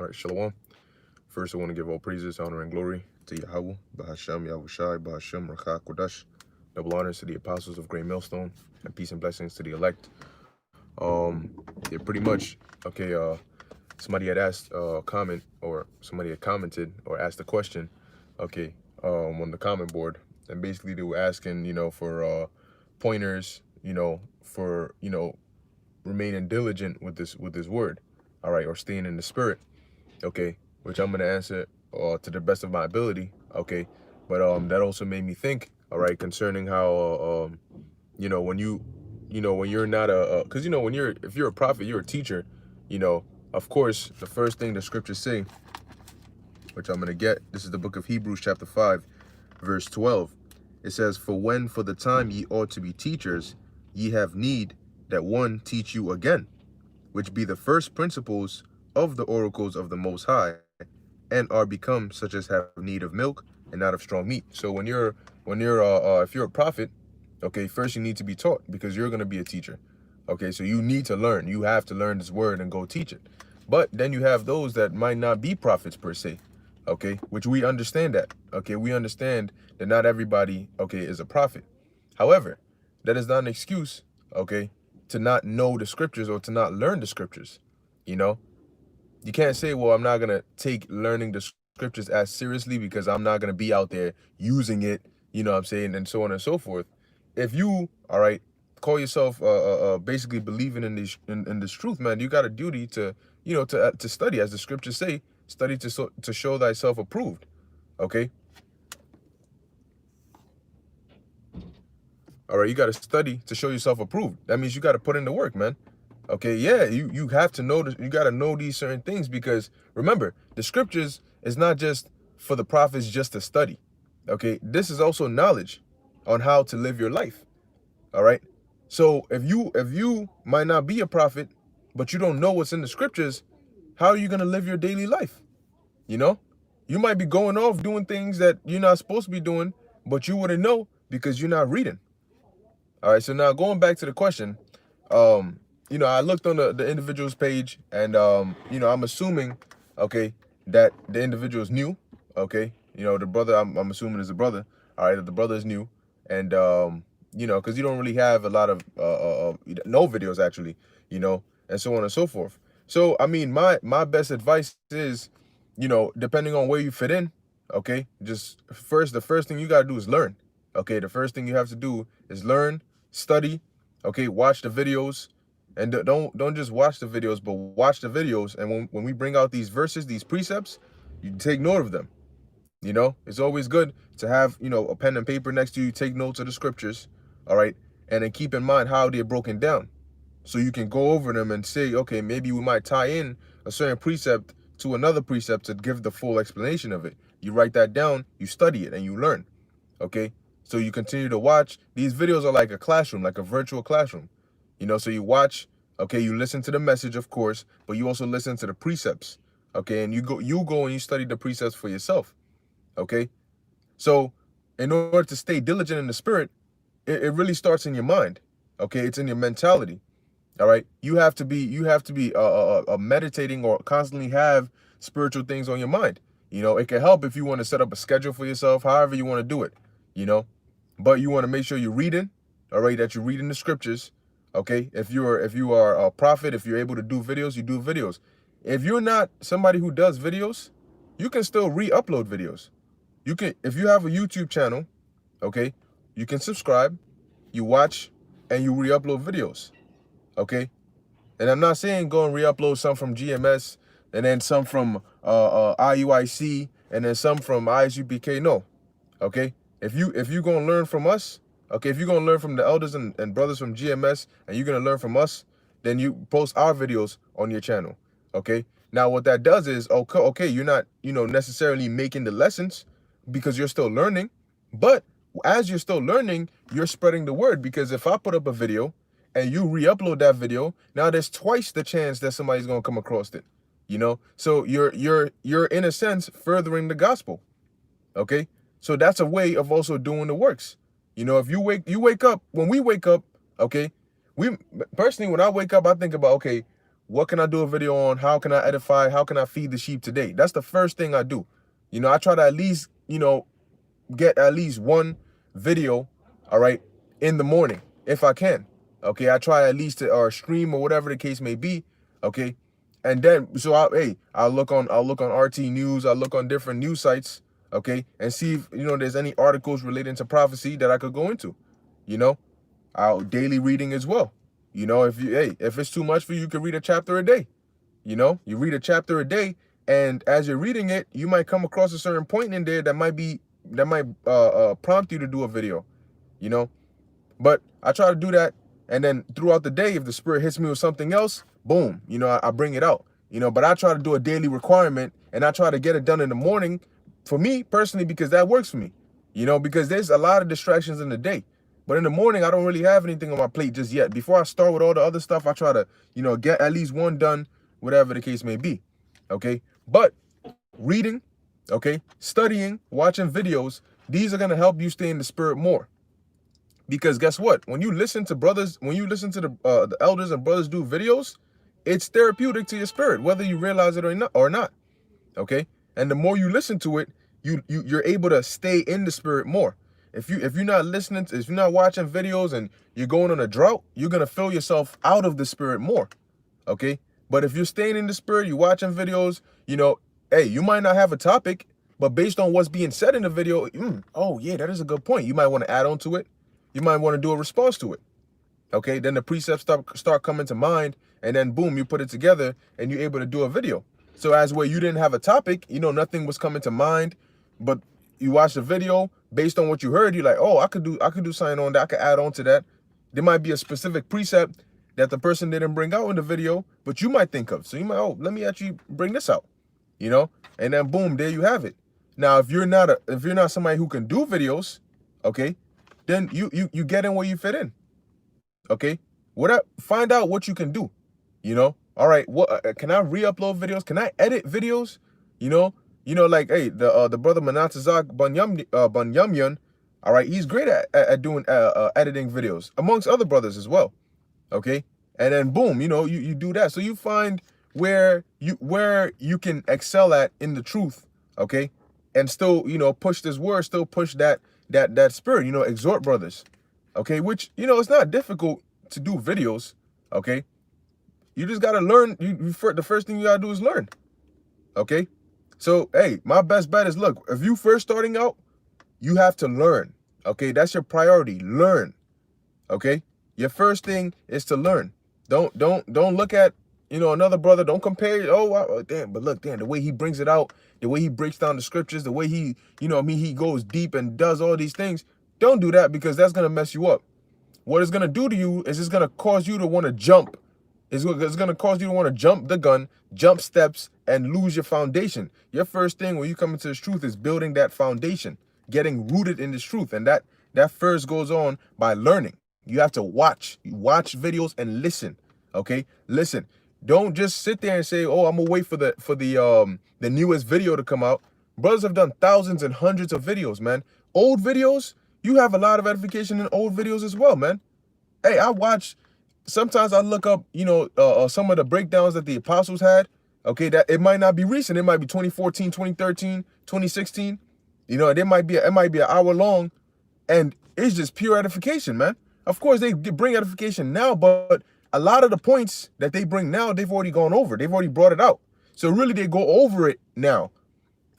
All right, Shalom. First, I want to give all praises, honor, and glory to Yahweh, Bahasham, Yahushai, Bahasham, Rakha, Kodash. Double honors to the apostles of Great Millstone, and peace and blessings to the elect. Yeah, pretty much, okay, somebody had asked a comment, or somebody had commented or asked a question, okay, on the comment board. And basically they were asking, for pointers, for, remaining diligent with this word, all right, or staying in the spirit, okay, which I'm gonna answer to the best of my ability, okay. But that also made me think, all right, concerning how when when you're not because when if you're a prophet, you're a teacher, you know, of course, the first thing the scriptures say, which I'm gonna get, this is the book of Hebrews chapter 5, verse 12. It says, for the time ye ought to be teachers, ye have need that one teach you again, which be the first principles of the oracles of the Most High, and are become such as have need of milk and not of strong meat. So if you're a prophet, okay, first you need to be taught, because you're going to be a teacher. Okay, so you need to learn. You have to learn this word and go teach it. But then you have those that might not be prophets per se, okay, which we understand that. Okay, we understand that not everybody, okay, is a prophet. However, that is not an excuse, okay, to not know the scriptures or to not learn the scriptures. You can't say, well, I'm not going to take learning the scriptures as seriously because I'm not going to be out there using it, you know what I'm saying, and so on and so forth. If you, all right, call yourself basically believing in this truth, man, you got a duty to, to study, as the scriptures say, study to show thyself approved, okay? All right, you got to study to show yourself approved. That means you got to put in the work, man. Okay, yeah, you have to know, you got to know these certain things, because remember, the scriptures is not just for the prophets just to study. Okay, this is also knowledge on how to live your life. All right, so if you might not be a prophet, but you don't know what's in the scriptures, how are you going to live your daily life? You might be going off doing things that you're not supposed to be doing, but you wouldn't know because you're not reading. All right, so now going back to the question, I looked on the individual's page, and I'm assuming, okay, that the individual is new, okay. The brother, I'm assuming, is a brother. All right, that the brother is new, and because you don't really have a lot of no videos actually, and so on and so forth. So I mean, my best advice is, depending on where you fit in, okay, the first thing you gotta do is learn. Okay, the first thing you have to do is learn, study, okay, watch the videos. And don't just watch the videos, but watch the videos. And when we bring out these verses, these precepts, you take note of them. It's always good to have, a pen and paper next to you, take notes of the scriptures, all right? And then keep in mind how they're broken down. So you can go over them and say, okay, maybe we might tie in a certain precept to another precept to give the full explanation of it. You write that down, you study it, and you learn, okay? So you continue to watch. These videos are like a classroom, like a virtual classroom. So you watch, okay, you listen to the message, of course, but you also listen to the precepts, okay? And you go and you study the precepts for yourself, okay? So in order to stay diligent in the spirit, it really starts in your mind, okay? It's in your mentality, all right? You have to be meditating or constantly have spiritual things on your mind. It can help if you want to set up a schedule for yourself, however you want to do it, but you want to make sure you're reading, all right, that you're reading the scriptures. Okay, if you are a prophet, if you're able to do videos, you do videos. If you're not somebody who does videos, you can still re-upload videos. You can, if you have a YouTube channel, okay, you can subscribe, you watch, and you re-upload videos. Okay, and I'm not saying go and re-upload some from GMS, and then some from IUIC, and then some from ISUPK. No, okay. If you gonna learn from us, okay, if you're gonna learn from the elders and brothers from GMS, and you're gonna learn from us, then you post our videos on your channel. Okay. Now what that does is, okay, you're not, necessarily making the lessons because you're still learning, but as you're still learning, you're spreading the word, because if I put up a video and you re-upload that video, now there's twice the chance that somebody's gonna come across it. So you're in a sense furthering the gospel. Okay. So that's a way of also doing the works. If you wake up, when we wake up, okay, personally, when I wake up, I think about, okay, what can I do a video on? How can I edify? How can I feed the sheep today? That's the first thing I do. I try to at least, get at least one video, all right, in the morning if I can. Okay, I try at least to or stream or whatever the case may be. Okay, and then so I'll look on RT News. I'll look on different news sites. Okay, and see if there's any articles relating to prophecy that I could go into. I'll daily reading as well. If it's too much for you, you can read a chapter a day. You read a chapter a day, and as you're reading it, you might come across a certain point in there that might prompt you to do a video. But I try to do that, and then throughout the day, if the Spirit hits me with something else, boom, I bring it out. But I try to do a daily requirement, and I try to get it done in the morning, for me personally, because that works for me. Because there's a lot of distractions in the day. But in the morning, I don't really have anything on my plate just yet. Before I start with all the other stuff, I try to, get at least one done, whatever the case may be. Okay. But reading, okay, studying, watching videos, these are going to help you stay in the Spirit more. Because guess what? When you listen to the elders and brothers do videos, it's therapeutic to your spirit, whether you realize it or not. Okay. And the more you listen to it, you're able to stay in the Spirit more. If you're not listening, if you're not watching videos and you're going on a drought, you're going to fill yourself out of the Spirit more. Okay. But if you're staying in the Spirit, you're watching videos, you might not have a topic, but based on what's being said in the video, oh yeah, that is a good point. You might want to add on to it. You might want to do a response to it. Okay. Then the precepts start coming to mind, and then boom, you put it together and you're able to do a video. So as where you didn't have a topic, nothing was coming to mind, but you watch the video based on what you heard, you're like, oh, I could do something on that. I could add on to that. There might be a specific precept that the person didn't bring out in the video, but you might think of. So you might, let me actually bring this out, and then boom, there you have it. Now, if you're not somebody who can do videos, okay, then you get in where you fit in. Okay. Find out what you can do, all right. What can I re-upload videos? Can I edit videos? Like, hey, the brother Manatazak Banyamyan, all right, he's great at doing editing videos, amongst other brothers as well. Okay. And then boom, you do that. So you find where you can excel at in the truth, okay, and still, push this word, still push that spirit, exhort brothers, okay, which, it's not difficult to do videos, okay. You just got to learn. The first thing you got to do is learn, okay. So, hey, my best bet is, look, if you first starting out, you have to learn, okay? That's your priority, learn, okay? Your first thing is to learn. Don't look at, another brother. Don't compare, damn, but look, damn, the way he brings it out, the way he breaks down the scriptures, the way he, he goes deep and does all these things. Don't do that, because that's going to mess you up. What it's going to do to you is it's going to cause you to want to jump. It's going to cause you to want to jump the gun, jump steps, and lose your foundation. Your first thing when you come into this truth is building that foundation, getting rooted in this truth. And that first goes on by learning. You have to watch videos and listen. Okay, listen. Don't just sit there and say, oh, I'm gonna wait for the newest video to come out. Brothers have done thousands and hundreds of videos, man. Old videos, you have a lot of edification in old videos as well, man. Hey, sometimes I look up, some of the breakdowns that the apostles had. Okay, that it might not be recent. It might be 2014, 2013, 2016. It might be an hour long, and it's just pure edification, man. Of course, they bring edification now, but a lot of the points that they bring now, they've already gone over. They've already brought it out. So really, they go over it now.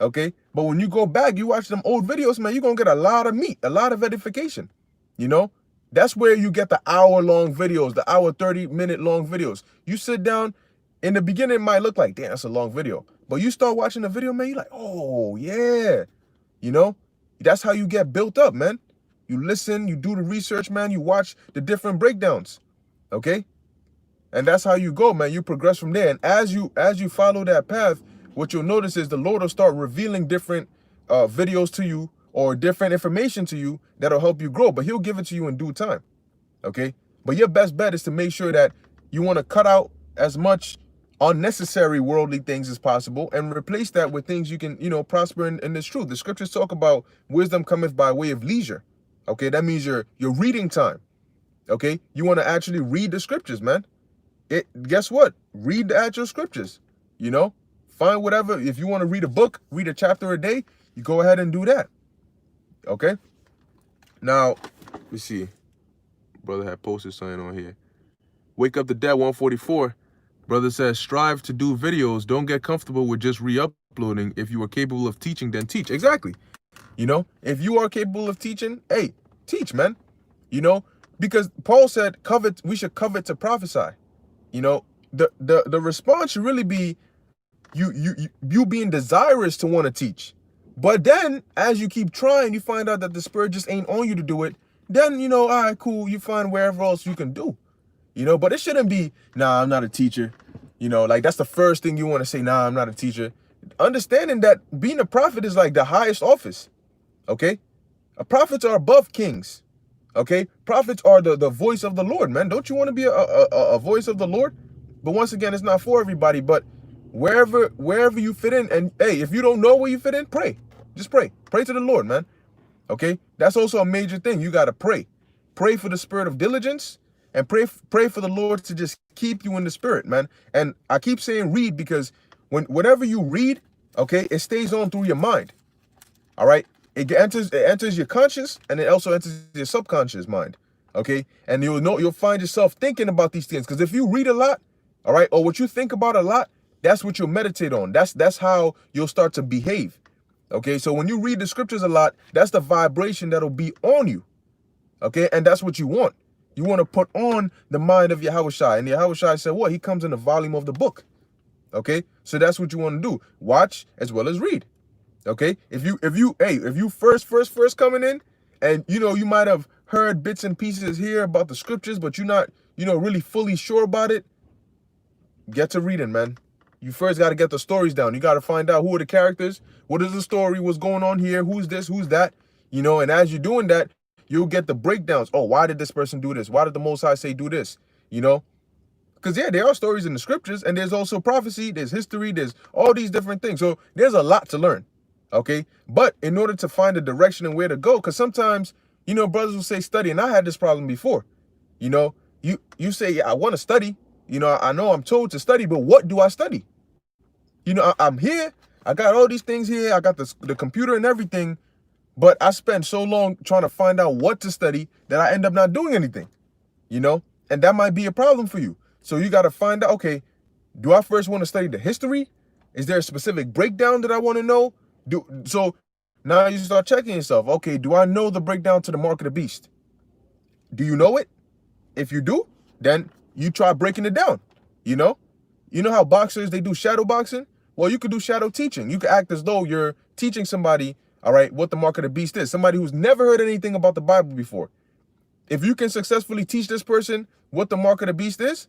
Okay, but when you go back, you watch them old videos, man, you're gonna get a lot of meat, a lot of edification. That's where you get the hour-long videos, the hour 30-minute long videos. You sit down. In the beginning, it might look like, damn, that's a long video. But you start watching the video, man, you're like, oh, yeah. That's how you get built up, man. You listen, you do the research, man. You watch the different breakdowns, okay? And that's how you go, man. You progress from there. And as you follow that path, what you'll notice is the Lord will start revealing different videos to you or different information to you that'll help you grow. But he'll give it to you in due time, okay? But your best bet is to make sure that you want to cut out as much unnecessary worldly things as possible and replace that with things you can, prosper in this truth. The scriptures talk about wisdom cometh by way of leisure. Okay, that means your reading time. Okay, you want to actually read the scriptures, man. Guess what? read the actual scriptures, you know? Find whatever. If you want to read a book, read a chapter a day, you go ahead and do that. Okay? Now, let's see. Brother had posted something on here. Wake Up the Dead 144. Brother says, strive to do videos. Don't get comfortable with just re-uploading. If you are capable of teaching, then teach. Exactly. You know, if you are capable of teaching, hey, teach, man. You know, because Paul said, we should covet to prophesy. You know, the response should really be you being desirous to want to teach. But then, as you keep trying, you find out that the Spirit just ain't on you to do it. Then, you know, all right, cool. You find wherever else you can do. You know, but it shouldn't be, nah, I'm not a teacher. You know, like that's the first thing you want to say, nah, I'm not a teacher. Understanding that being a prophet is like the highest office. Okay? Prophets are above kings. Okay? Prophets are the voice of the Lord, man. Don't you want to be a voice of the Lord? But once again, it's not for everybody. But wherever you fit in, and hey, if you don't know where you fit in, pray. Just pray. Pray to the Lord, man. Okay? That's also a major thing. You got to pray. Pray for the spirit of diligence. And pray for the Lord to just keep you in the spirit, man. And I keep saying read because whenever you read, okay, it stays on through your mind. All right? It enters your conscious, and it also enters your subconscious mind. Okay? And you'll find yourself thinking about these things. Because if you read a lot, all right, or what you think about a lot, that's what you'll meditate on. That's how you'll start to behave. Okay? So when you read the scriptures a lot, that's the vibration that'll be on you. Okay? And that's what you want. You want to put on the mind of Yahushua. And Yahushua said, what? He comes in the volume of the book. Okay? So that's what you want to do. Watch as well as read. Okay? If you first coming in, and you know, you might have heard bits and pieces here about the scriptures, but you're not, you know, really fully sure about it, get to reading, man. You first got to get the stories down. You got to find out who are the characters, what is the story, what's going on here, who's this, who's that, you know, and as you're doing that, you'll get the breakdowns. Oh, why did this person do this? Why did the Most High say do this? You know? Because, yeah, there are stories in the scriptures, and there's also prophecy, there's history, there's all these different things. So there's a lot to learn, okay? But in order to find a direction and where to go, because sometimes, you know, brothers will say study, and I had this problem before. You know, you say, yeah, I want to study. You know I'm told to study, but what do I study? You know, I'm here. I got all these things here. I got the computer and everything. But I spend so long trying to find out what to study that I end up not doing anything, you know, and that might be a problem for you. So you got to find out, okay, do I first want to study the history? Is there a specific breakdown that I want to know? So now you start checking yourself. Okay, do I know the breakdown to the mark of the beast? Do you know it? If you do, then you try breaking it down, you know? You know how boxers, they do shadow boxing? Well, you could do shadow teaching. You could act as though you're teaching somebody, all right, what the mark of the beast is. Somebody who's never heard anything about the Bible before. If you can successfully teach this person what the mark of the beast is,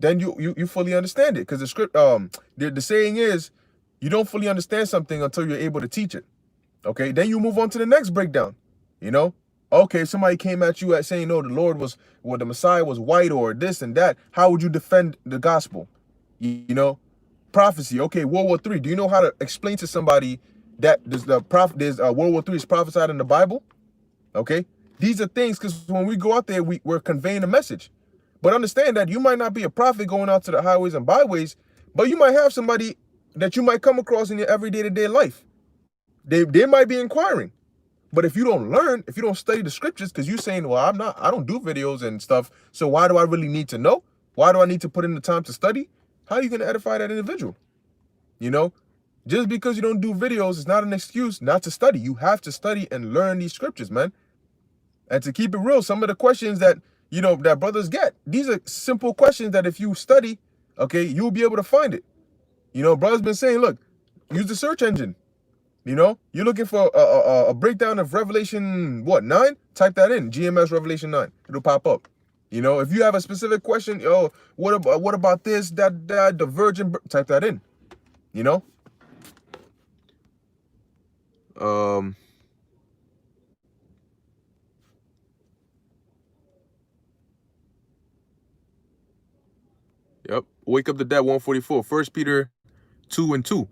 then you fully understand it. Because the saying is, you don't fully understand something until you're able to teach it. Okay, then you move on to the next breakdown. You know, okay, if somebody came at you at saying, no, the Messiah was white or this and that, how would you defend the gospel? You know, prophecy. Okay, World War III. Do you know how to explain to somebody that World War III is prophesied in the Bible? Okay, these are things, because when we go out there, we're conveying a message. But understand that you might not be a prophet going out to the highways and byways, but you might have somebody that you might come across in your everyday to day life. They might be inquiring. But if you don't learn, if you don't study the scriptures, because you're saying, well, I don't do videos and stuff, so why do I really need to know? Why do I need to put in the time to study? How are you going to edify that individual? You know, just because you don't do videos is not an excuse not to study. You have to study and learn these scriptures, man. And to keep it real, some of the questions that, you know, that brothers get, these are simple questions that if you study, okay, you'll be able to find it. You know, brothers been saying, look, use the search engine. You know, you're looking for a breakdown of Revelation, 9? Type that in, GMS Revelation 9. It'll pop up. You know, if you have a specific question, what about this, that, the virgin, type that in. You know? Yep. Wake Up the Dead 144. 1 Peter 2:2.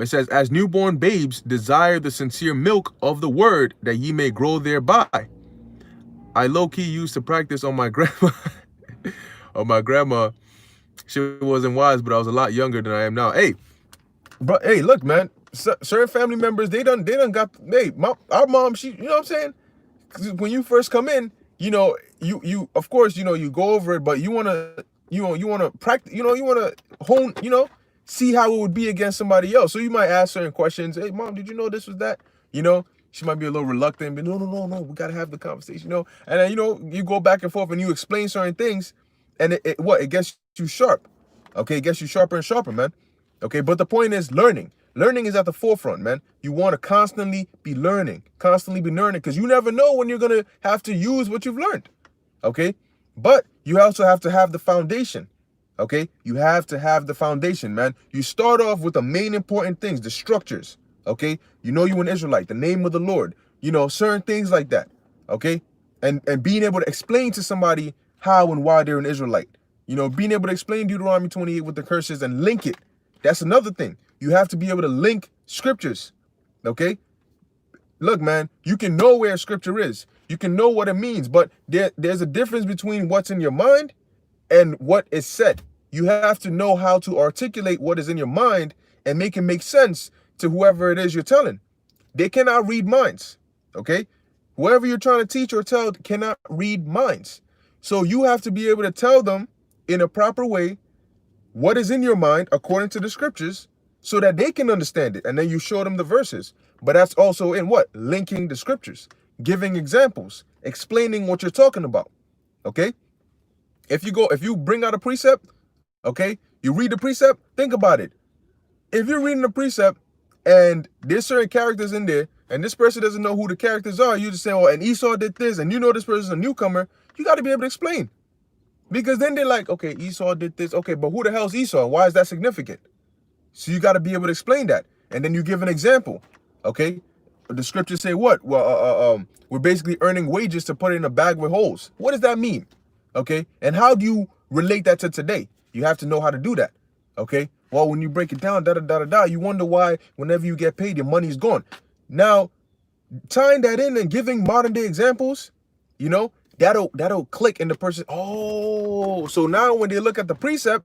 It says, as newborn babes desire the sincere milk of the word, that ye may grow thereby. I low-key used to practice on my grandma on my grandma Shit wasn't wise, but I was a lot younger than I am now. Hey, but hey, look, man. Certain family members, they done got. Hey, our mom, she, you know what I'm saying? 'Cause when you first come in, you know, you of course, you know, you go over it, but you wanna, you wanna practice, you wanna hone, see how it would be against somebody else. So you might ask certain questions. Hey, mom, did you know this was that? You know, she might be a little reluctant, but no, we gotta have the conversation, And then you go back and forth and you explain certain things, and it gets you sharp. Okay, it gets you sharper and sharper, man. Okay, but the point is learning. Learning is at the forefront, man. You want to constantly be learning, because you never know when you're gonna have to use what you've learned. Okay, but you also have to have the foundation. Okay, you have to have the foundation, man. You start off with the main important things, the structures. Okay, you're an Israelite, the name of the Lord. Certain things like that. Okay, and being able to explain to somebody how and why they're an Israelite. Being able to explain Deuteronomy 28 with the curses and link it. That's another thing. You have to be able to link scriptures. Okay? Look, man, you can know where scripture is. You can know what it means, but there's a difference between what's in your mind and what is said. You have to know how to articulate what is in your mind and make it make sense to whoever it is you're telling. They cannot read minds. Okay? Whoever you're trying to teach or tell cannot read minds. So you have to be able to tell them in a proper way what is in your mind according to the scriptures so that they can understand it. And then you show them the verses. But that's also in what? Linking the scriptures, giving examples, explaining what you're talking about. Okay? If you bring out a precept, okay, you read the precept, think about it. If you're reading the precept and there's certain characters in there and this person doesn't know who the characters are, you just say, oh, and Esau did this, and this person's a newcomer, you got to be able to explain. Because then they're like, okay, Esau did this. Okay, but who the hell's Esau? Why is that significant? So you got to be able to explain that. And then you give an example. Okay? The scriptures say what? Well, we're basically earning wages to put it in a bag with holes. What does that mean? Okay? And how do you relate that to today? You have to know how to do that. Okay? Well, when you break it down, you wonder why whenever you get paid, your money's gone. Now, tying that in and giving modern day examples, that'll click in the person. Oh, so now when they look at the precept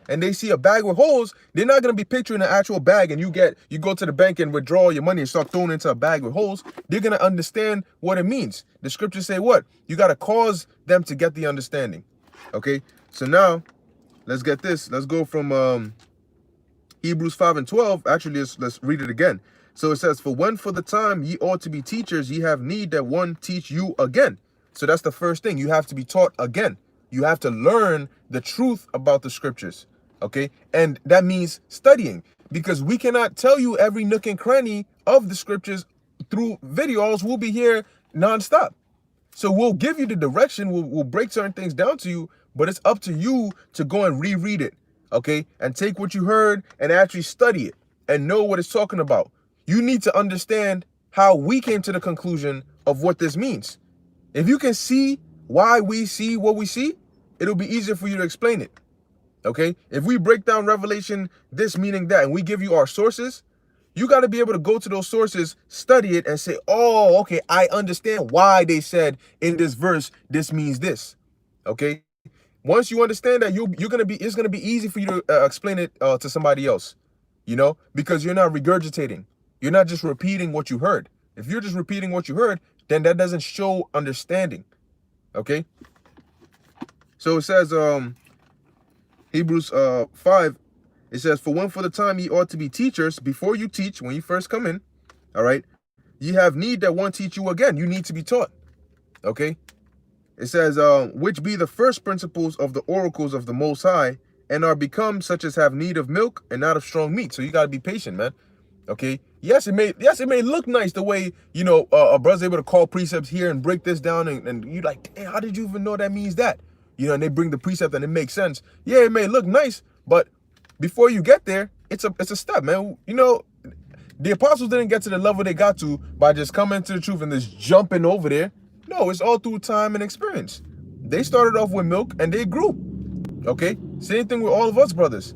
and they see a bag with holes, they're not going to be picturing an actual bag and you go to the bank and withdraw your money and start throwing into a bag with holes. They're going to understand what it means. The scriptures say what? You got to cause them to get the understanding. Okay, so now let's get this. Let's go from Hebrews 5:12. Actually, let's read it again. So it says, for when for the time ye ought to be teachers, ye have need that one teach you again. So that's the first thing. You have to be taught again. You have to learn the truth about the scriptures. Okay? And that means studying, because we cannot tell you every nook and cranny of the scriptures through videos. We'll be here nonstop. So we'll give you the direction. We'll break certain things down to you, but it's up to you to go and reread it. Okay? And take what you heard and actually study it and know what it's talking about. You need to understand how we came to the conclusion of what this means. If you can see why we see what we see, it'll be easier for you to explain it. Okay? If we break down Revelation, this meaning that, and we give you our sources, you got to be able to go to those sources, study it, and say, oh, okay, I understand why they said in this verse, this means this. Okay? Once you understand that, it's going to be easy for you to explain it to somebody else, because you're not regurgitating. You're not just repeating what you heard. If you're just repeating what you heard, then that doesn't show understanding. Okay? So it says, Hebrews 5, it says, for when for the time ye ought to be teachers, before you teach, when you first come in, all right, ye have need that one teach you again. You need to be taught. Okay? It says, which be the first principles of the oracles of the Most High, and are become such as have need of milk and not of strong meat. So you got to be patient, man. Okay? Yes, it may look nice the way, a brother's able to call precepts here and break this down, and you're like, damn, how did you even know that means that? And they bring the precept and it makes sense. Yeah, it may look nice, but before you get there, it's a step, man. The apostles didn't get to the level they got to by just coming to the truth and just jumping over there. No, it's all through time and experience. They started off with milk and they grew. Okay? Same thing with all of us brothers.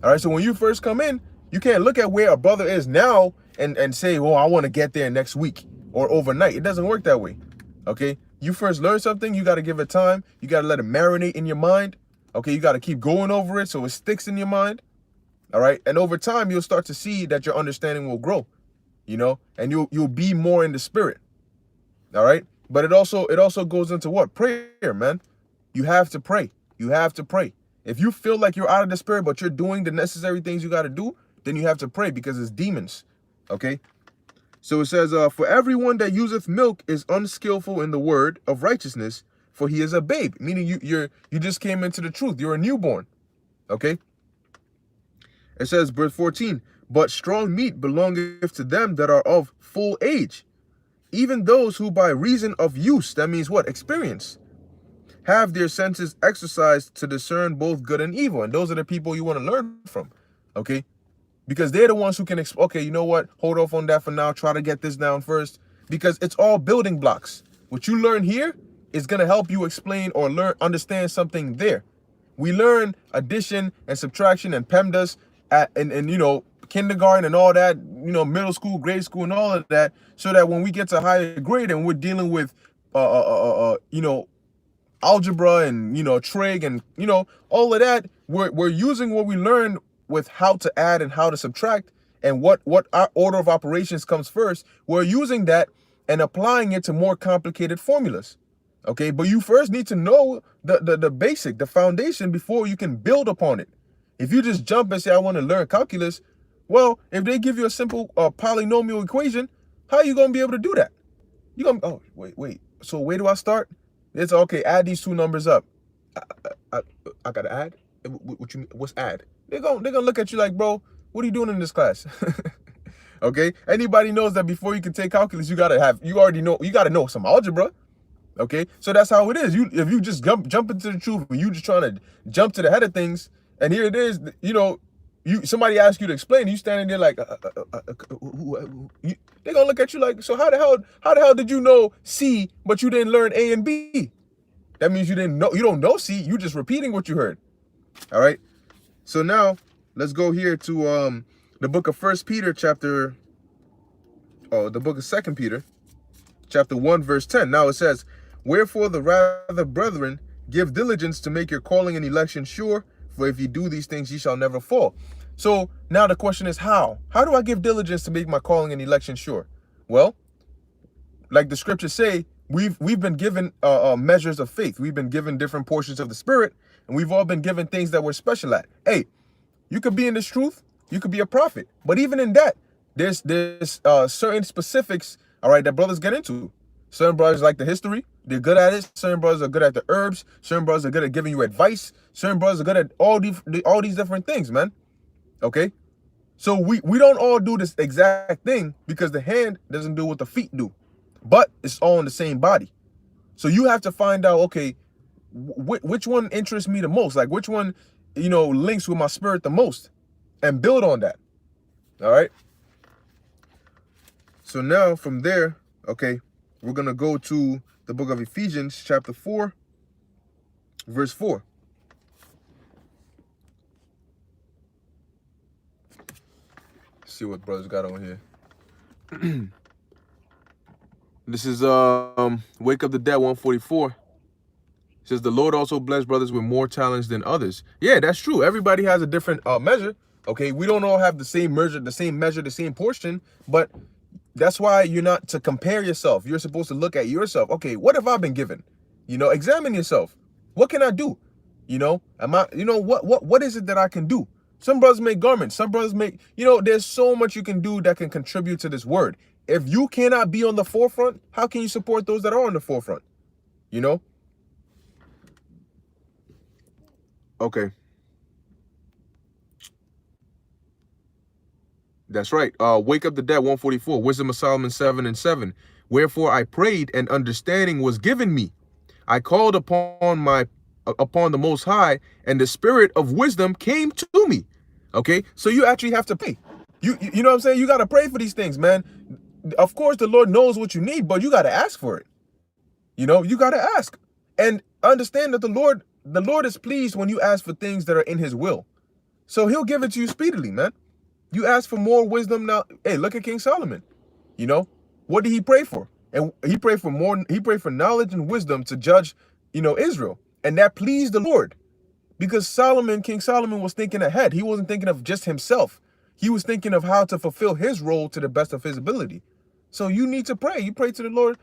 All right, so when you first come in, you can't look at where a brother is now and say, well, I want to get there next week or overnight. It doesn't work that way. Okay? You first learn something, you got to give it time. You got to let it marinate in your mind. Okay, you got to keep going over it so it sticks in your mind. All right. And over time, you'll start to see that your understanding will grow, and you'll be more in the spirit. All right. But it also goes into what? Prayer, man. You have to pray. You have to pray. If you feel like you're out of the spirit, but you're doing the necessary things you got to do, then you have to pray because it's demons. Okay. So it says, for everyone that useth milk is unskillful in the word of righteousness, for he is a babe. Meaning you just came into the truth. You're a newborn. Okay. It says, verse 14, but strong meat belongeth to them that are of full age, even those who by reason of use, that means what? Experience, have their senses exercised to discern both good and evil. And those are the people you want to learn from, okay? Because they're the ones who can, okay, you know what? Hold off on that for now. Try to get this down first. Because it's all building blocks. What you learn here is going to help you explain or understand something there. We learn addition and subtraction and PEMDAS and kindergarten and all that, middle school, grade school and all of that, so that when we get to higher grade and we're dealing with algebra and trig and all of that, we're using what we learned with how to add and how to subtract and what our order of operations comes first. We're using that and applying it to more complicated formulas. Okay, but you first need to know the basic, the foundation, before you can build upon it. If you just jump and say, I want to learn calculus, well, if they give you a simple polynomial equation, how are you going to be able to do that? You're going to, oh, wait. So where do I start? It's okay, add these two numbers up. I got to add? What you mean? What's add? They're gonna look at you like, bro, what are you doing in this class? Okay? Anybody knows that before you can take calculus, you got to know some algebra. Okay, so that's how it is. If you just jump into the truth, and you just trying to jump to the head of things, and here it is, somebody asks you to explain, you standing there like, they're gonna look at you like, so how the hell did you know C, but you didn't learn A and B? That means you don't know C. You just repeating what you heard. All right. So now let's go here to the book of Second Peter, chapter 1, verse 10. Now it says, wherefore the rather, brethren, give diligence to make your calling and election sure, for if you do these things, ye shall never fall. So now the question is, how? How do I give diligence to make my calling and election sure? Well, like the scriptures say, we've been given measures of faith. We've been given different portions of the spirit, and we've all been given things that we're special at. Hey, you could be in this truth, you could be a prophet, but even in that, there's certain specifics, all right, that brothers get into. Certain brothers like the history, they're good at it. Certain brothers are good at the herbs. Certain brothers are good at giving you advice. Certain brothers are good at all these different things, man. Okay? So we don't all do this exact thing because the hand doesn't do what the feet do. But it's all in the same body. So you have to find out, okay, which one interests me the most? Like which one, links with my spirit the most? And build on that. All right? So now from there, okay, we're going to go to the book of Ephesians, chapter 4, verse 4. Let's see what brothers got on here. This is Wake Up the Dead 144. It says, the Lord also blessed brothers with more talents than others. Yeah, that's true. Everybody has a different measure. Okay, we don't all have the same measure, the same portion, but that's why you're not to compare yourself. You're supposed to look at yourself. Okay, what have I been given? Examine yourself. What can I do? What is it that I can do? Some brothers make garments. Some brothers make, there's so much you can do that can contribute to this word. If you cannot be on the forefront, how can you support those that are on the forefront? Okay. That's right. Wake Up the Dead 144, Wisdom of Solomon 7:7. Wherefore I prayed, and understanding was given me. I called upon the Most High, and the spirit of wisdom came to me. Okay, so you actually have to pray. You know what I'm saying? You got to pray for these things, man. Of course, the Lord knows what you need, but you got to ask for it. You got to ask and understand that the Lord is pleased when you ask for things that are in His will. So He'll give it to you speedily, man. You ask for more wisdom now. Hey, look at King Solomon. What did he pray for? And he prayed for knowledge and wisdom to judge, Israel. And that pleased the Lord. Because King Solomon was thinking ahead. He wasn't thinking of just himself. He was thinking of how to fulfill his role to the best of his ability. So you need to pray. You pray to the Lord.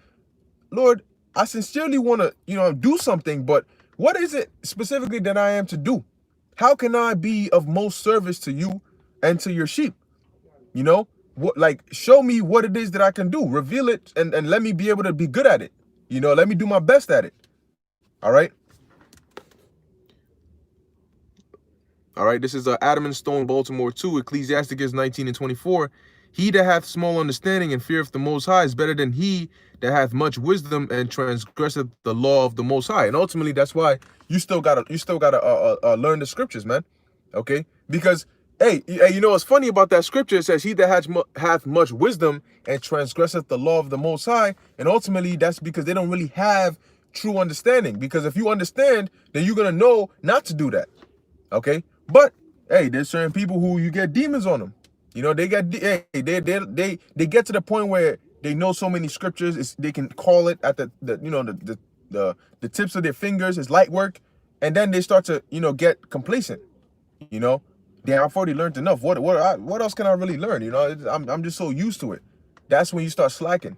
Lord, I sincerely want to, do something, but what is it specifically that I am to do? How can I be of most service to you and to your sheep? Show me what it is that I can do. Reveal it and let me be able to be good at it. Let me do my best at it. All right. All right. This is Adam and Stone, Baltimore 2, Ecclesiasticus 19:24. He that hath small understanding and feareth the Most High is better than he that hath much wisdom and transgresseth the law of the Most High. And ultimately, that's why you still gotta learn the scriptures, man. Okay, because hey, what's funny about that scripture? It says, "He that hath much wisdom and transgresseth the law of the Most High," and ultimately, that's because they don't really have true understanding. Because if you understand, then you're gonna know not to do that. Okay, but hey, there's certain people who you get demons on them. They get they get to the point where they know so many scriptures, they can call it at the tips of their fingers. It's light work, and then they start to get complacent. Damn, I've already learned enough. What else can I really learn? I'm just so used to it. That's when you start slacking.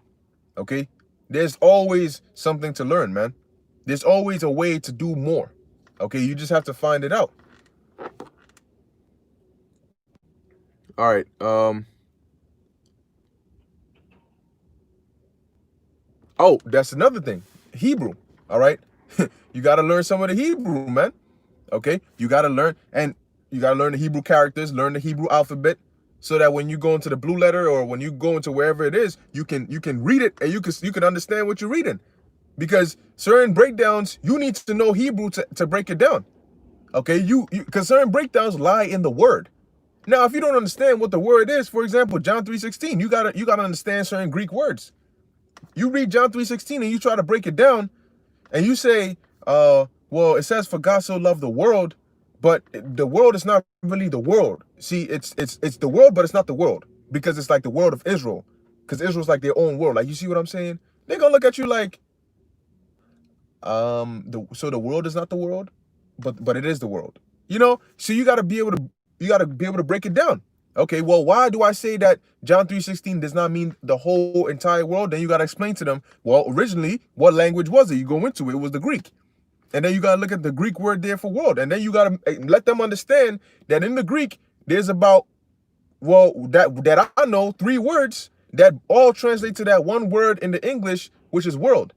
Okay, there's always something to learn, man. There's always a way to do more. Okay, you just have to find it out. All right. Oh, that's another thing. Hebrew. All right. You got to learn some of the Hebrew, man. Okay. You got to learn the Hebrew characters, learn the Hebrew alphabet, so that when you go into the blue letter or when you go into wherever it is, you can read it and you can understand what you're reading. Because certain breakdowns, you need to know Hebrew to break it down. Okay. Because certain breakdowns lie in the word. Now, if you don't understand what the word is, for example, John 3:16, you gotta understand certain Greek words. You read John 3:16 and you try to break it down, and you say, well, it says, "For God so loved the world," but the world is not really the world. See, it's the world, but it's not the world, because it's like the world of Israel, because Israel's like their own world. Like, you see what I'm saying? They're gonna look at you like, so the world is not the world, but it is the world. So you gotta be able to break it down. Okay, well, why do I say that John 3:16 does not mean the whole entire world? Then you got to explain to them, well, originally, what language was it? You go into it, it was the Greek. And then you got to look at the Greek word there for world. And then you got to let them understand that in the Greek, there's about, that I know, 3 words that all translate to that one word in the English, which is world.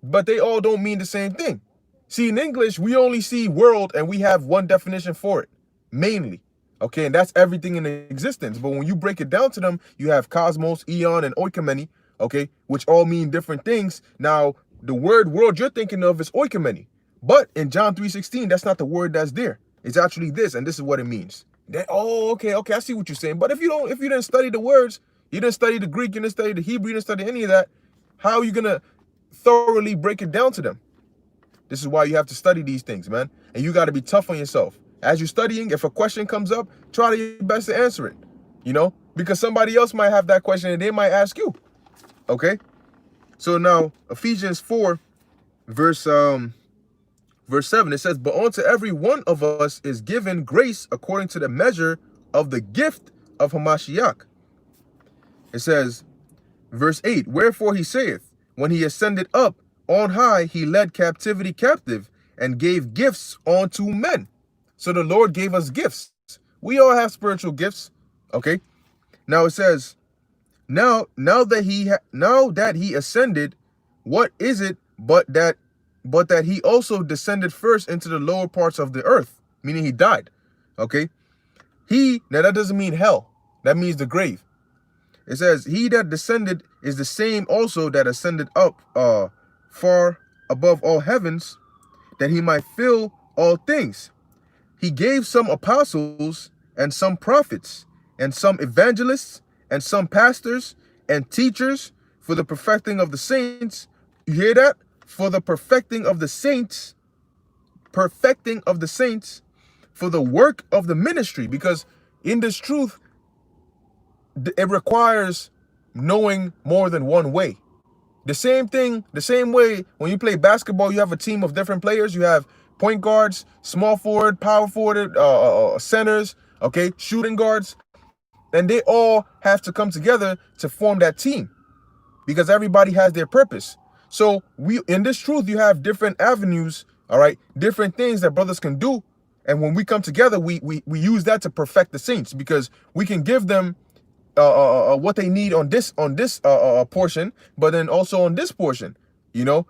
But they all don't mean the same thing. See, in English, we only see world and we have one definition for it, mainly. Okay, and that's everything in existence. But when you break it down to them, you have cosmos, eon, and oikomene, okay, which all mean different things. Now, the word world you're thinking of is oikomene. But in John 3:16, that's not the word that's there. It's actually this, and this is what it means. Okay, I see what you're saying. But if you didn't study the words, you didn't study the Greek, you didn't study the Hebrew, you didn't study any of that, how are you gonna thoroughly break it down to them? This is why you have to study these things, man. And you got to be tough on yourself. As you're studying, if a question comes up, try your best to answer it, because somebody else might have that question and they might ask you. Okay. So now Ephesians 4, verse 7, it says, "But unto every one of us is given grace according to the measure of the gift of Hamashiach." It says, verse 8, "Wherefore he saith, when he ascended up on high, he led captivity captive and gave gifts unto men." So the Lord gave us gifts. We all have spiritual gifts. Okay. Now it says, now that he ascended, what is it but that he also descended first into the lower parts of the earth, meaning he died. Okay. Now that doesn't mean hell. That means the grave. It says, "He that descended is the same also that ascended up far above all heavens, that he might fill all things. He gave some apostles and some prophets and some evangelists and some pastors and teachers for the perfecting of the saints." You hear that? For the perfecting of the saints, for the work of the ministry. Because in this truth, it requires knowing more than one way. The same way when you play basketball, you have a team of different players. You have point guards, small forward, power forward, centers, okay, shooting guards, and they all have to come together to form that team because everybody has their purpose. So in this truth, you have different avenues, all right, different things that brothers can do. And when we come together, we use that to perfect the saints because we can give them what they need on this portion, but then also on this portion, you know,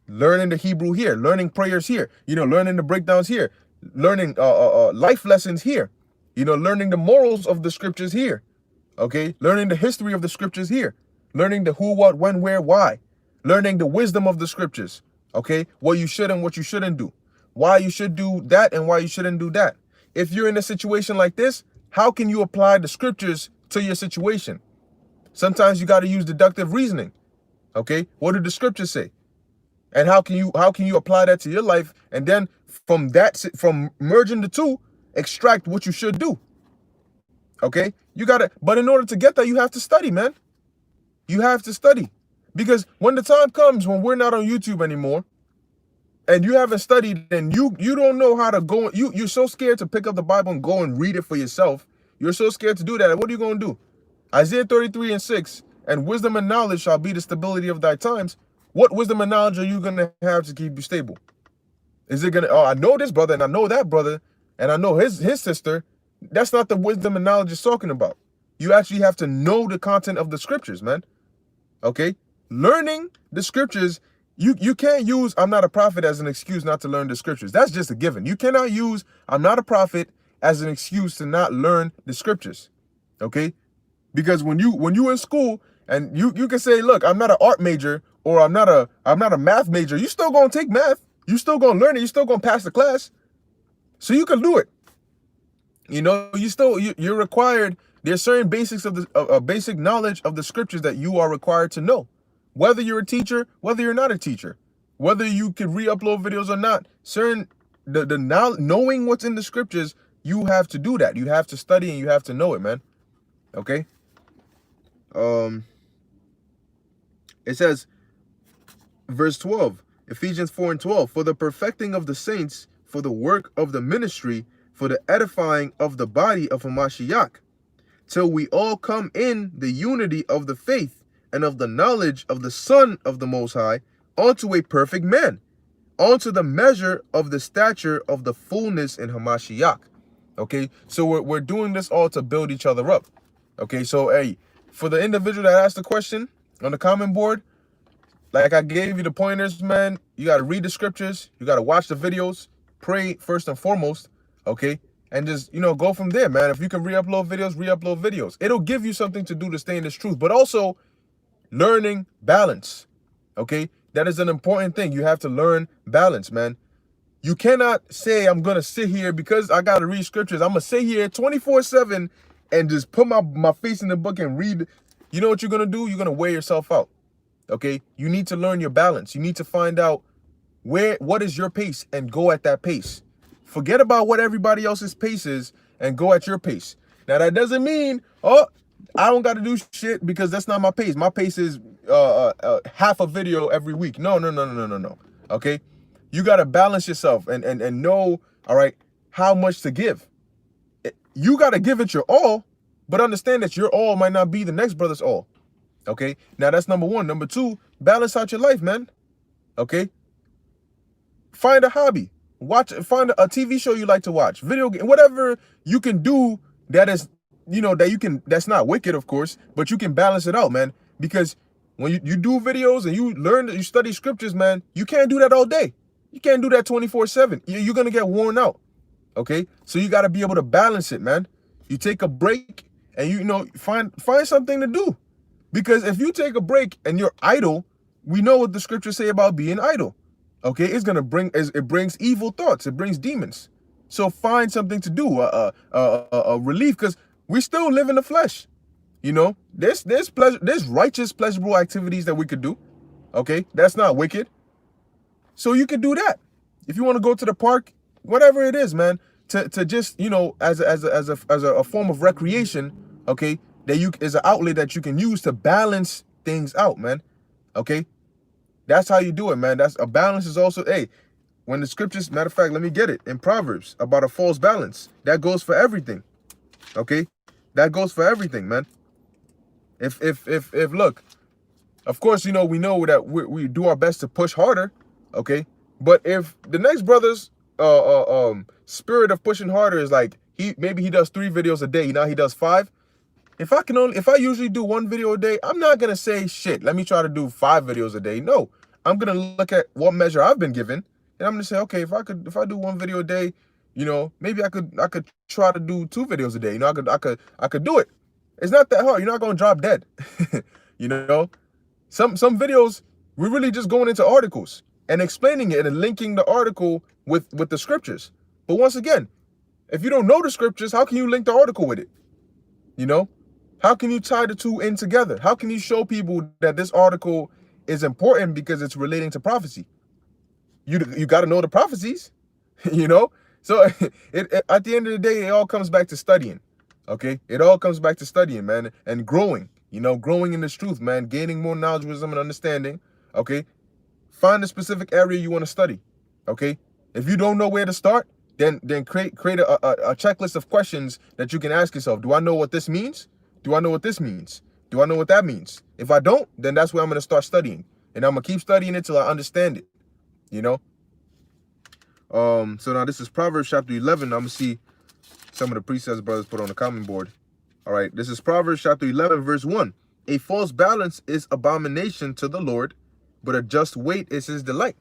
learning the Hebrew here, learning prayers here, you know, learning the breakdowns here, learning life lessons here, you know, learning the morals of the scriptures here, okay, learning the history of the scriptures here, learning the who, what, when, where, why, learning the wisdom of the scriptures, okay, what you should and what you shouldn't do, why you should do that and why you shouldn't do that. If you're in a situation like this, how can you apply the scriptures to your situation? Sometimes you got to use deductive reasoning. Okay, what do the scriptures say? And how can you apply that to your life? And then from merging the two, extract what you should do. Okay, but in order to get that, you have to study, man. You have to study, because when the time comes when we're not on YouTube anymore, and you haven't studied, and you don't know how to go, you're so scared to pick up the Bible and go and read it for yourself. You're so scared to do that. What are you going to do? Isaiah 33:6, and wisdom and knowledge shall be the stability of thy times. What wisdom and knowledge are you going to have to keep you stable? Is it going to, oh, I know this brother and I know that brother and I know his sister. That's not the wisdom and knowledge it's talking about. You actually have to know the content of the scriptures, man. Okay? Learning the scriptures, you can't use I'm not a prophet as an excuse not to learn the scriptures. That's just a given. You cannot use I'm not a prophet as an excuse to not learn the scriptures. Okay? Because when you in school and you can say, look, I'm not an art major or I'm not a math major, you still gonna take math. You still gonna learn it. You still gonna pass the class. So you can do it. You know, you're required. There's certain basics of the basic knowledge of the scriptures that you are required to know. Whether you're a teacher, whether you're not a teacher, whether you can re-upload videos or not, knowing what's in the scriptures, you have to do that. You have to study and you have to know it, man. Okay. It says, verse 12, Ephesians 4:12, for the perfecting of the saints, for the work of the ministry, for the edifying of the body of Hamashiach, till we all come in the unity of the faith and of the knowledge of the Son of the Most High, unto a perfect man, unto the measure of the stature of the fullness in Hamashiach. Okay, so we're doing this all to build each other up. Okay, so hey, for the individual that asked the question on the comment board, like I gave you the pointers, man, you got to read the scriptures, you got to watch the videos, pray first and foremost, okay, and just, you know, go from there, man. If you can re-upload videos. It'll give you something to do to stay in this truth, but also learning balance, okay? That is an important thing. You have to learn balance, man. You cannot say, I'm going to sit here because I got to read scriptures. I'm going to sit here 24/7 and just put my face in the book and read. You know what you're going to do? You're going to wear yourself out, okay? You need to learn your balance. You need to find out what is your pace and go at that pace. Forget about what everybody else's pace is and go at your pace. Now, that doesn't mean, oh, I don't got to do shit because that's not my pace. My pace is half a video every week. No. Okay? You got to balance yourself and know, all right, how much to give. You got to give it your all, but understand that your all might not be the next brother's all. Okay? Now, that's number one. Number two, balance out your life, man. Okay? Find a hobby. Find a TV show you like to watch, video game, whatever you can do that is, you know, that's not wicked, of course, but you can balance it out, man. Because when you do videos and you study scriptures, man, you can't do that all day. You can't do that 24/7. You're going to get worn out. Okay. So you got to be able to balance it, man. You take a break and you know, find something to do, because if you take a break and you're idle, we know what the scriptures say about being idle. Okay, it brings evil thoughts. It brings demons. So find something to do, a relief, because we still live in the flesh. You know, there's righteous, pleasurable activities that we could do. Okay, that's not wicked. So you can do that. If you want to go to the park, whatever it is, man, to just, you know, as a form of recreation. Okay, is an outlet that you can use to balance things out, man. Okay. That's how you do it, man. That's a balance is also, hey, When the scriptures, matter of fact, let me get it in Proverbs about a false balance. That goes for everything. Okay, that goes for everything, man. If look, of course, you know, we know that we do our best to push harder. Okay, but if the next brother's spirit of pushing harder is like maybe he does 3 videos a day, now he does 5. If I usually do 1 video a day, I'm not gonna say shit, let me try to do 5 videos a day. No, I'm gonna look at what measure I've been given, and I'm gonna say, okay, if I do 1 video a day, you know, maybe I could try to do 2 videos a day. You know, I could do it. It's not that hard. You're not gonna drop dead. You know, some videos we're really just going into articles and explaining it and linking the article with the scriptures. But once again, if you don't know the scriptures, how can you link the article with it? You know, how can you tie the 2 in together? How can you show people that this article is important because it's relating to prophecy? You got to know the prophecies, you know? So at the end of the day, it all comes back to studying, okay? It all comes back to studying, man, and growing, you know, growing in this truth, man, gaining more knowledge, wisdom, and understanding, okay? Find a specific area you want to study, okay? If you don't know where to start, then create a checklist of questions that you can ask yourself. Do I know what this means? Do I know what this means? Do I know what that means? If I don't, then that's where I'm going to start studying. And I'm going to keep studying it till I understand it, you know? So now this is Proverbs chapter 11. I'm going to see some of the precepts brothers put on the comment board. All right, this is Proverbs chapter 11, verse 1. A false balance is abomination to the Lord, but a just weight is his delight.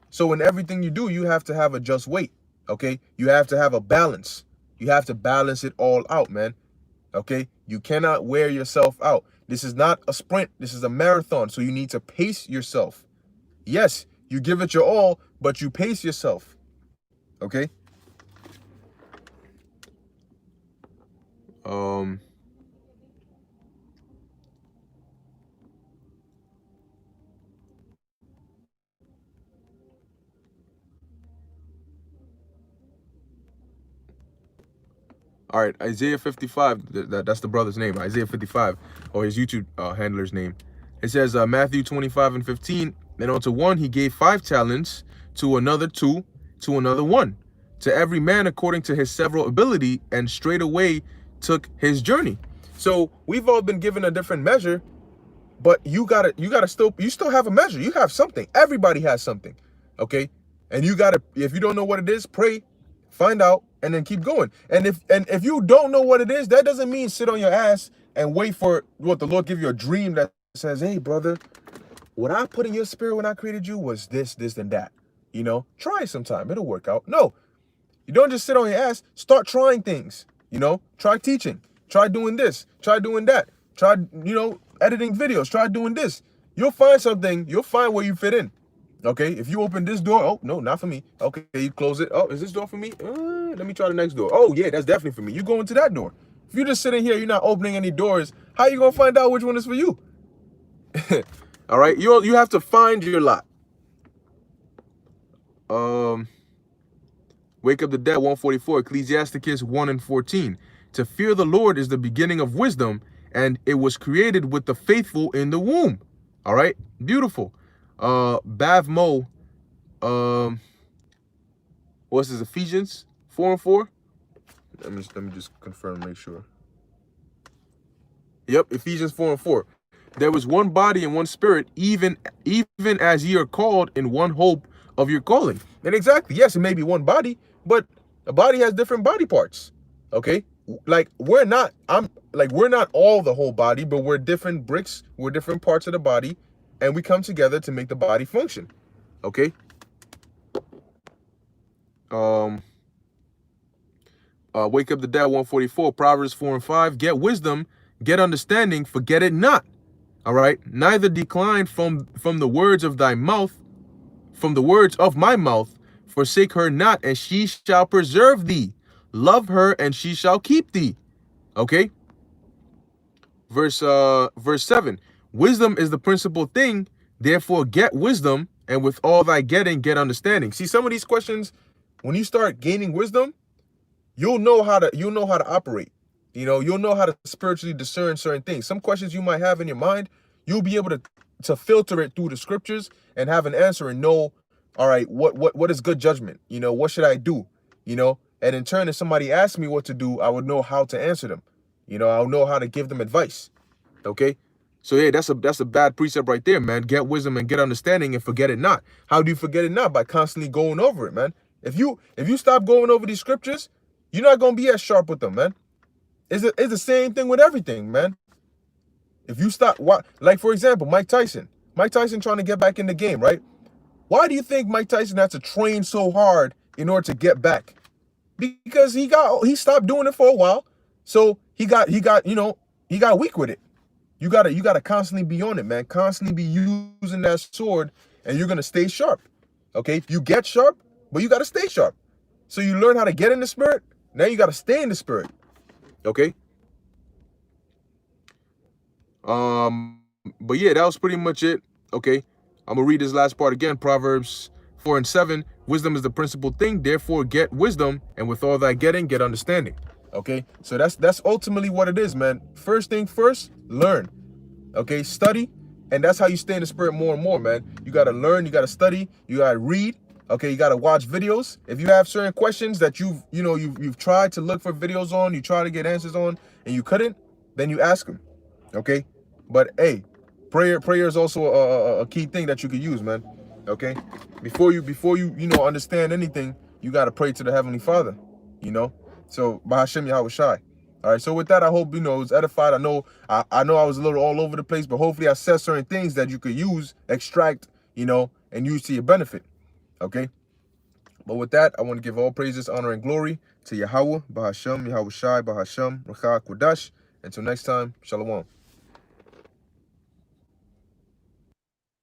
So in everything you do, you have to have a just weight, okay? You have to have a balance. You have to balance it all out, man, okay? You cannot wear yourself out. This is not a sprint. This is a marathon, so you need to pace yourself. Yes, you give it your all, but you pace yourself, okay? All right, Isaiah 55, that's the brother's name, Isaiah 55, or his YouTube handler's name. It says Matthew 25 and 15, and unto one he gave 5 talents, to another 2, to another 1, to every man according to his several ability, and straightway took his journey. So we've all been given a different measure, but you still have a measure. You have something. Everybody has something, okay? And you gotta, if you don't know what it is, pray, find out, and then keep going. And if you don't know what it is, that doesn't mean sit on your ass and wait for what the Lord give you a dream that says, hey brother, what I put in your spirit when I created you was this, and that. You know, try it sometime. It'll work out. No, you don't just sit on your ass. Start trying things. You know, try teaching. Try doing this. Try doing that. Try, you know, editing videos. Try doing this. You'll find something. You'll find where you fit in. Okay, if you open this door, oh, no, not for me. Okay, you close it. Oh, is this door for me? Let me try the next door. Oh, yeah, that's definitely for me. You go into that door. If you're just sitting here, you're not opening any doors, how are you going to find out which one is for you? All right, you have to find your lot. Wake Up the Dead, 144, Ecclesiasticus 1 and 14. To fear the Lord is the beginning of wisdom, and it was created with the faithful in the womb. All right, beautiful. Bavmo, what's this, Ephesians 4 and 4? Let me just confirm, make sure. Yep, Ephesians 4 and 4. There was one body and one spirit, even as ye are called in one hope of your calling. And exactly, yes, it may be one body, but a body has different body parts. Okay, like we're not all the whole body, but we're different bricks. We're different parts of the body. And we come together to make the body function. Okay. Wake Up the Dead, 144, Proverbs 4 and 5. Get wisdom, get understanding, forget it not. All right. Neither decline from the words of thy mouth, from the words of my mouth. Forsake her not, and she shall preserve thee. Love her, and she shall keep thee. Okay. Verse 7. Wisdom is the principal thing, therefore get wisdom, and with all thy getting, get understanding. See, some of these questions, when you start gaining wisdom, you'll know how to operate. You know, you'll know how to spiritually discern certain things. Some questions you might have in your mind, you'll be able to filter it through the scriptures and have an answer and know all right, what is good judgment? You know, what should I do? You know, and in turn, if somebody asks me what to do, I would know how to answer them. You know, I'll know how to give them advice. Okay. So yeah, that's a bad precept right there, man. Get wisdom and get understanding and forget it not. How do you forget it not? By constantly going over it, man. If you stop going over these scriptures, you're not gonna be as sharp with them, man. It's the same thing with everything, man. If you stop, what, like for example, Mike Tyson. Mike Tyson trying to get back in the game, right? Why do you think Mike Tyson had to train so hard in order to get back? Because he stopped doing it for a while, so he got weak with it. You gotta constantly be on it, man. Constantly be using that sword, and you're gonna stay sharp. Okay, you get sharp, but you gotta stay sharp. So you learn how to get in the spirit. Now you gotta stay in the spirit. Okay. But yeah, that was pretty much it. Okay, I'm gonna read this last part again. Proverbs 4:7. Wisdom is the principal thing. Therefore, get wisdom, and with all that getting, get understanding. Okay, so that's ultimately what it is, man. First thing first, learn. Okay, study, and that's how you stay in the spirit more and more, man. You gotta learn, you gotta study, you gotta read. Okay, you gotta watch videos. If you have certain questions that you've tried to look for videos on, you try to get answers on, and you couldn't, then you ask them. Okay, but hey, prayer is also a key thing that you could use, man. Okay, before you understand anything, you gotta pray to the Heavenly Father. You know, so Bahashem Yahweh Shai. All right, so with that, I hope it was edified. I know I was a little all over the place, but hopefully I said certain things that you could use, extract, and use to your benefit. Okay, but with that, I want to give all praises, honor, and glory to Yahweh, Bahashem, Yahweh Shai, Bahashem, Rachah Kodash. Until next time, Shalom.